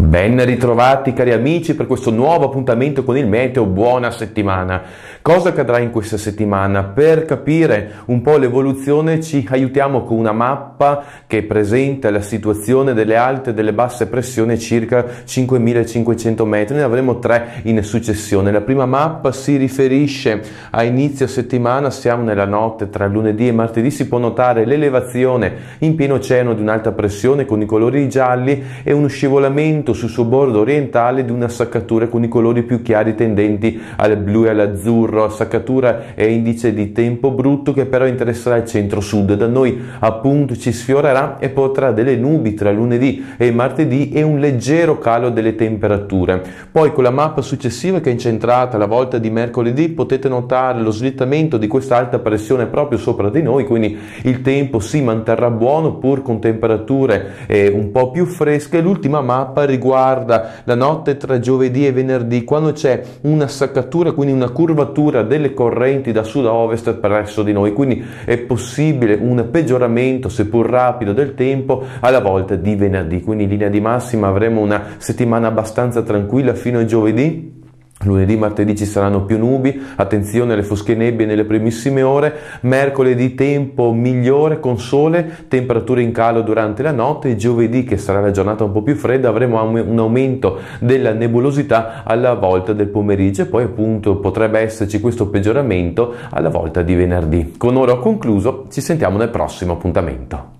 Ben ritrovati cari amici per questo nuovo appuntamento con il meteo. Buona settimana. Cosa accadrà in questa settimana? Per capire un po' l'evoluzione ci aiutiamo con una mappa che presenta la situazione delle alte e delle basse pressioni a circa 5500 metri. Ne avremo tre in successione. La prima mappa si riferisce a inizio settimana, siamo nella notte tra lunedì e martedì, si può notare l'elevazione in pieno oceano di un'alta pressione con i colori gialli e uno scivolamento sul suo bordo orientale di una saccatura con i colori più chiari tendenti al blu e all'azzurro. Saccatura è indice di tempo brutto che però interesserà il centro-sud. Da noi appunto ci sfiorerà e porterà delle nubi tra lunedì e martedì e un leggero calo delle temperature. Poi con la mappa successiva, che è incentrata alla volta di mercoledì, potete notare lo slittamento di questa alta pressione proprio sopra di noi, quindi il tempo si manterrà buono pur con temperature un po' più fresche. L'ultima mappa riguarda la notte tra giovedì e venerdì, quando c'è una saccatura, quindi una curvatura delle correnti da sud a ovest presso di noi, quindi è possibile un peggioramento seppur rapido del tempo alla volta di venerdì. Quindi in linea di massima avremo una settimana abbastanza tranquilla fino a giovedì. Lunedì e martedì ci saranno più nubi, attenzione alle fosche nebbie nelle primissime ore. Mercoledì tempo migliore con sole, temperature in calo durante la notte. E giovedì, che sarà la giornata un po' più fredda, avremo un aumento della nebulosità alla volta del pomeriggio e poi appunto potrebbe esserci questo peggioramento alla volta di venerdì. Con ora ho concluso, ci sentiamo nel prossimo appuntamento.